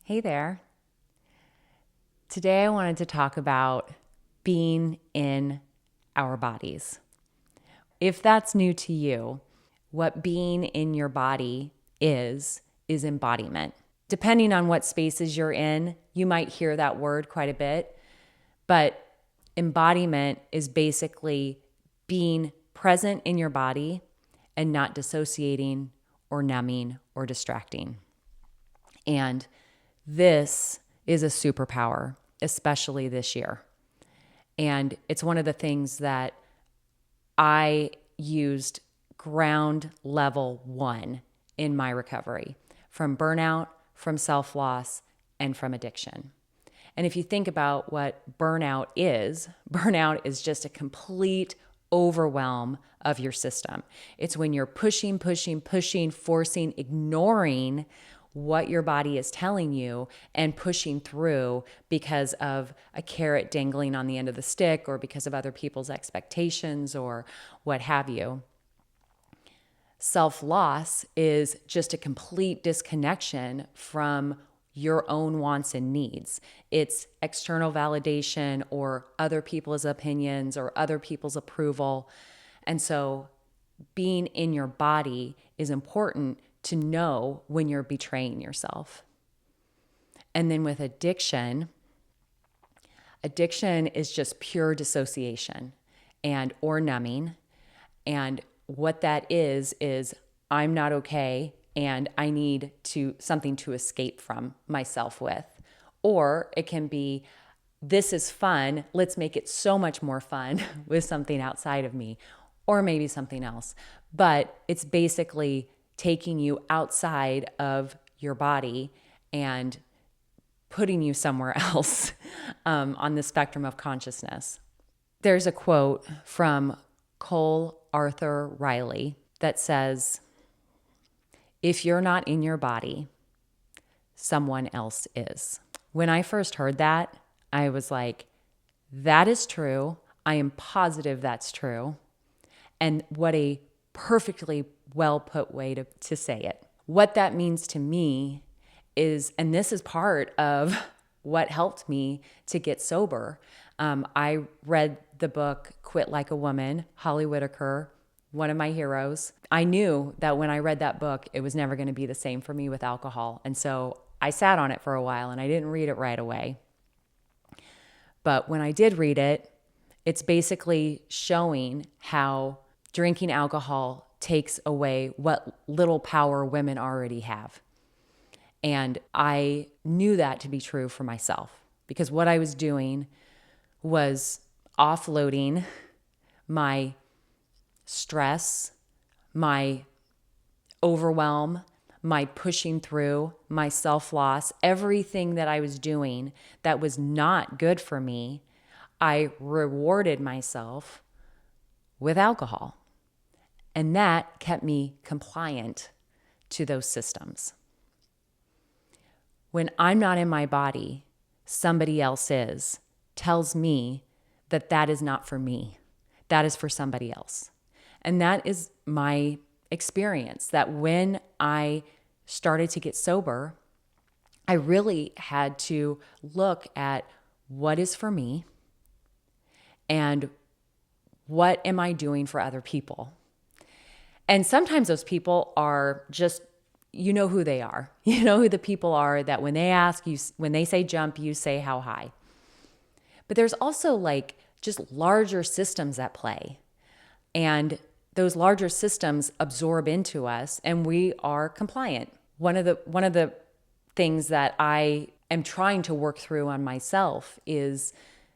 Hey there. Today I wanted to talk about being in our bodies. If that's new to you, what being in your body is embodiment. Depending on what spaces you're in, you might hear that word quite a bit, but embodiment is basically being present in your body and not dissociating or numbing or distracting. And this is a superpower, especially this year. And it's one of the things that I used ground level one in my recovery from burnout, from self-loss, and from addiction. And if you think about what burnout is just a complete overwhelm of your system. It's when you're pushing, forcing, ignoring what your body is telling you and pushing through because of a carrot dangling on the end of the stick or because of other people's expectations or what have you. Self-loss is just a complete disconnection from your own wants and needs. It's external validation or other people's opinions or other people's approval. And so being in your body is important to know when you're betraying yourself. And then with addiction is just pure dissociation and or numbing. And what that is I'm not okay and I need something to escape from myself with. Or it can be, this is fun, let's make it so much more fun with something outside of me, or maybe something else. But it's basically taking you outside of your body and putting you somewhere else on the spectrum of consciousness. There's a quote from Cole Arthur Riley that says, "If you're not in your body, someone else is." When I first heard that, I was like, that is true. I am positive that's true. And what a perfectly well put way to say it. What that means to me is, and this is part of what helped me to get sober. I read the book Quit Like a Woman, Holly Whitaker, one of my heroes. I knew that when I read that book, it was never going to be the same for me with alcohol. And so I sat on it for a while and I didn't read it right away. But when I did read it, it's basically showing how drinking alcohol takes away what little power women already have. And I knew that to be true for myself because what I was doing was offloading my stress, my overwhelm, my pushing through, my self-loss, everything that I was doing that was not good for me, I rewarded myself with alcohol. And that kept me compliant to those systems. When I'm not in my body, somebody else is, tells me that that is not for me. That is for somebody else. And that is my experience, that when I started to get sober, I really had to look at what is for me and what am I doing for other people. And sometimes those people are just, you know who they are. You know who the people are that when they ask you, when they say jump, you say how high. But there's also like just larger systems at play. And those larger systems absorb into us and we are compliant. One of the things that I am trying to work through on myself is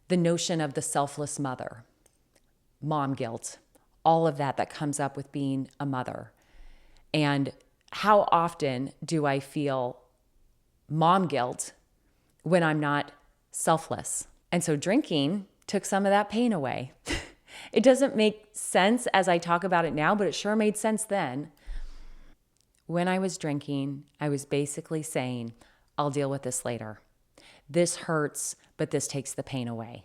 the notion of the selfless mother, mom guilt, all of that comes up with being a mother. And how often do I feel mom guilt when I'm not selfless? And so drinking took some of that pain away. It doesn't make sense as I talk about it now, but it sure made sense then. When I was drinking, I was basically saying, I'll deal with this later. This hurts, but this takes the pain away.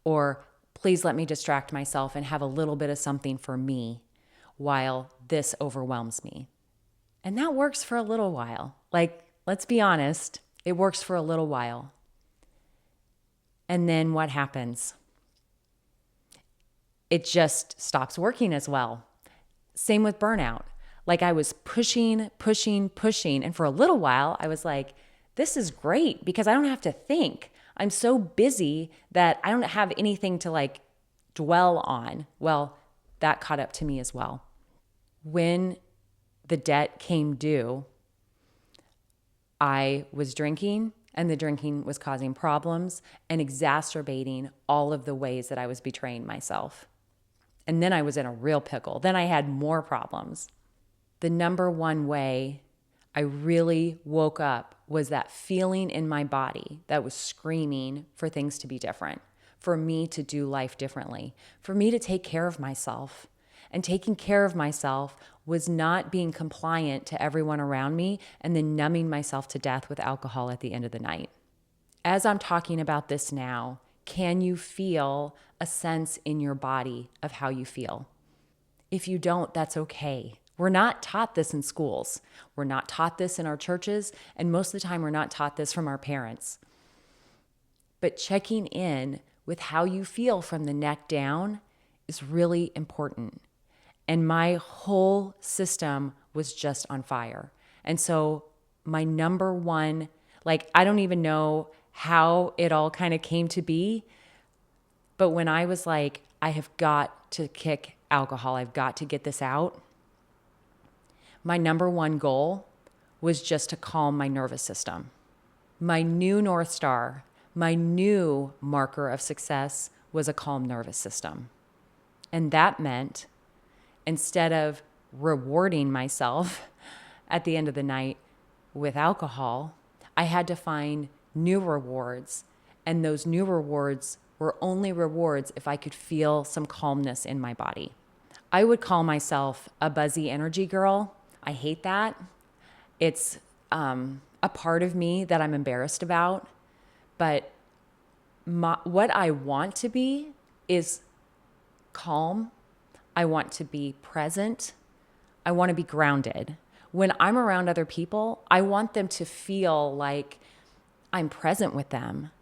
Or please let me distract myself and have a little bit of something for me while this overwhelms me. And that works for a little while. Like, let's be honest, It works for a little while. And then what happens? It just stops working as well. Same with burnout. Like I was pushing. And for a little while, I was like, this is great because I don't have to think. I'm so busy that I don't have anything to like dwell on. Well, that caught up to me as well. When the debt came due, I was drinking, and the drinking was causing problems and exacerbating all of the ways that I was betraying myself. And then I was in a real pickle. Then I had more problems. The number one way I really woke up was that feeling in my body that was screaming for things to be different, for me to do life differently, for me to take care of myself. And taking care of myself was not being compliant to everyone around me and then numbing myself to death with alcohol at the end of the night. As I'm talking about this now, can you feel a sense in your body of how you feel? If you don't, that's okay. We're not taught this in schools. We're not taught this in our churches, and most of the time we're not taught this from our parents. But checking in with how you feel from the neck down is really important. And my whole system was just on fire. And so my number one, like, I don't even know how it all kind of came to be. But when I was like, I have got to kick alcohol, I've got to get this out, my number one goal was just to calm my nervous system. My new North Star, my new marker of success was a calm nervous system. And that meant instead of rewarding myself at the end of the night with alcohol, I had to find new rewards. And those new rewards were only rewards if I could feel some calmness in my body. I would call myself a buzzy energy girl. I hate that. It's a part of me that I'm embarrassed about. But what I want to be is calm. I want to be present. I want to be grounded. When I'm around other people, I want them to feel like I'm present with them.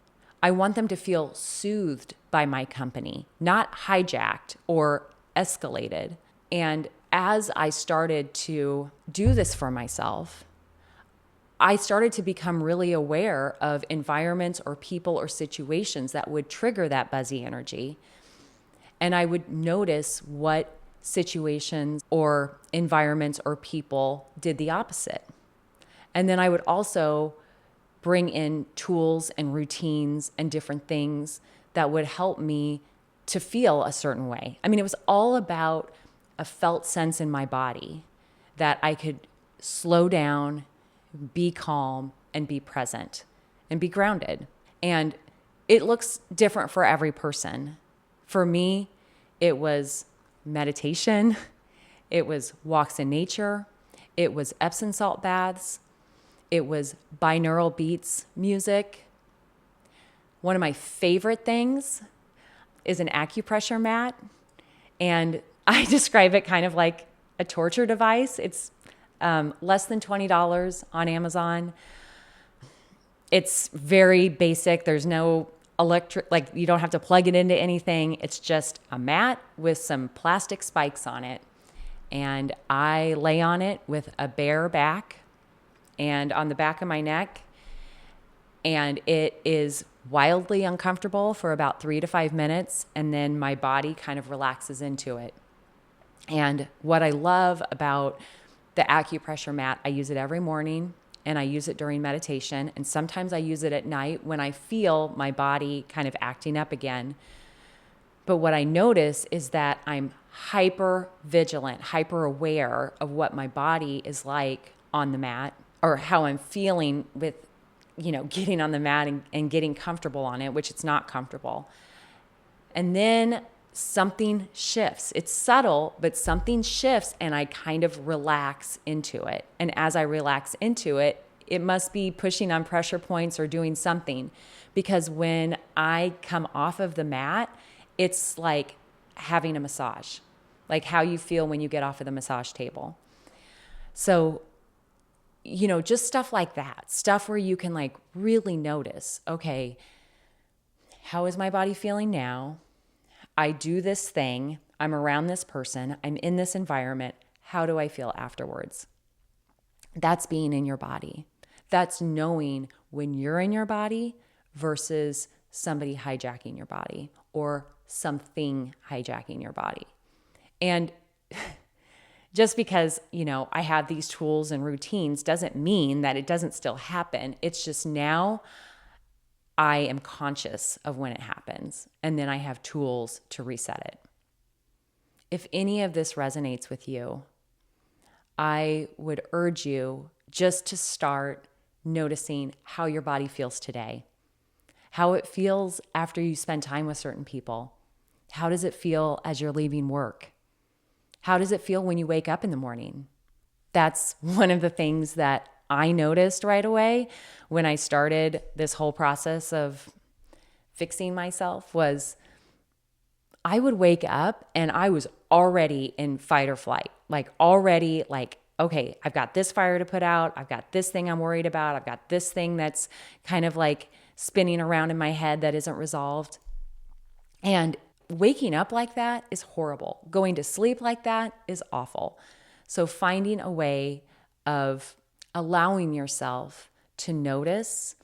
I want them to feel soothed by my company, not hijacked or escalated. And as I started to do this for myself, I started to become really aware of environments or people or situations that would trigger that buzzy energy. And I would notice what situations or environments or people did the opposite. And then I would also bring in tools and routines and different things that would help me to feel a certain way. I mean, it was all about a felt sense in my body that I could slow down, be calm, and be present and be grounded. And it looks different for every person. For me, it was meditation, it was walks in nature, it was Epsom salt baths, it was binaural beats music. One of my favorite things is an acupressure mat, and I describe it kind of like a torture device. It's less than $20 on Amazon. It's very basic. There's no electric, like you don't have to plug it into anything. It's just a mat with some plastic spikes on it. And I lay on it with a bare back and on the back of my neck. And it is wildly uncomfortable for about 3 to 5 minutes. And then my body kind of relaxes into it. And what I love about the acupressure mat, I use it every morning and I use it during meditation. And sometimes I use it at night when I feel my body kind of acting up again. But what I notice is that I'm hyper vigilant, hyper aware of what my body is like on the mat or how I'm feeling with, getting on the mat and getting comfortable on it, which it's not comfortable. And then something shifts. It's subtle, but something shifts and I kind of relax into it. And as I relax into it, it must be pushing on pressure points or doing something, because when I come off of the mat, it's like having a massage, like how you feel when you get off of the massage table. So just stuff like that. Stuff where you can like really notice, okay, how is my body feeling now? I do this thing. I'm around this person. I'm in this environment. How do I feel afterwards? That's being in your body. That's knowing when you're in your body versus somebody hijacking your body or something hijacking your body. And just because, I have these tools and routines doesn't mean that it doesn't still happen. It's just now I am conscious of when it happens, and then I have tools to reset it. If any of this resonates with you, I would urge you just to start noticing how your body feels today, how it feels after you spend time with certain people. How does it feel as you're leaving work? How does it feel when you wake up in the morning? That's one of the things that I noticed right away when I started this whole process of fixing myself was I would wake up and I was already in fight or flight, okay, I've got this fire to put out. I've got this thing I'm worried about. I've got this thing that's kind of like spinning around in my head that isn't resolved. And waking up like that is horrible. Going to sleep like that is awful. So finding a way of allowing yourself to notice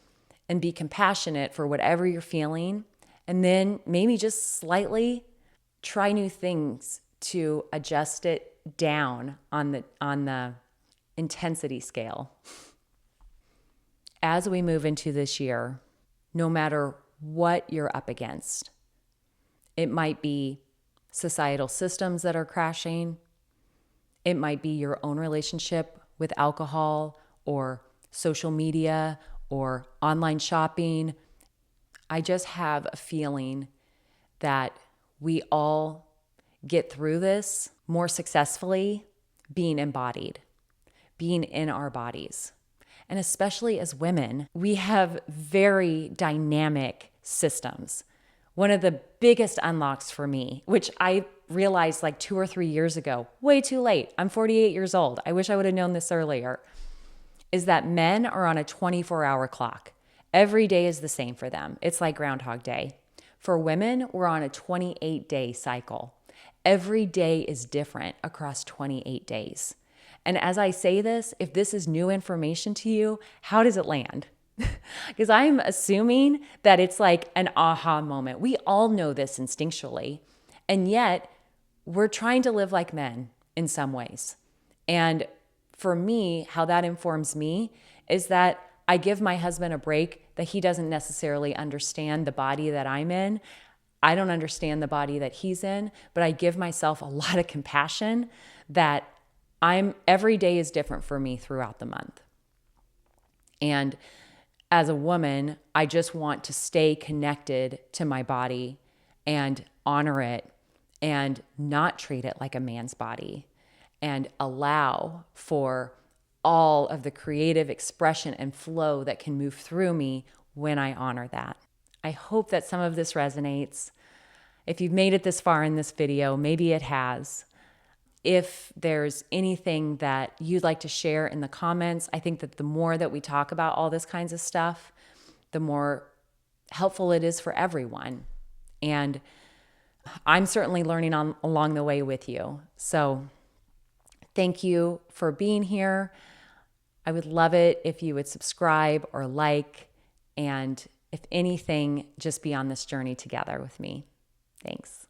and be compassionate for whatever you're feeling, and then maybe just slightly try new things to adjust it down on the intensity scale. As we move into this year, no matter what you're up against, it might be societal systems that are crashing. It might be your own relationship with alcohol or social media or online shopping. I just have a feeling that we all get through this more successfully being embodied, being in our bodies. And especially as women, we have very dynamic systems. One of the biggest unlocks for me, which I realized like 2 or 3 years ago, way too late. I'm 48 years old. I wish I would have known this earlier, is that men are on a 24-hour clock. Every day is the same for them. It's like Groundhog Day. For women, we're on a 28-day cycle. Every day is different across 28 days. And as I say this, if this is new information to you, how does it land? Because I'm assuming that it's like an aha moment. We all know this instinctually. And yet, we're trying to live like men in some ways. And for me, how that informs me is that I give my husband a break that he doesn't necessarily understand the body that I'm in. I don't understand the body that he's in, but I give myself a lot of compassion that every day is different for me throughout the month. And as a woman, I just want to stay connected to my body and honor it and not treat it like a man's body and allow for all of the creative expression and flow that can move through me when I honor that. I hope that some of this resonates. If you've made it this far in this video, maybe it has. If there's anything that you'd like to share in the comments, I think that the more that we talk about all this kinds of stuff, the more helpful it is for everyone. And I'm certainly learning along the way with you. So thank you for being here. I would love it if you would subscribe or like, and if anything, just be on this journey together with me. Thanks.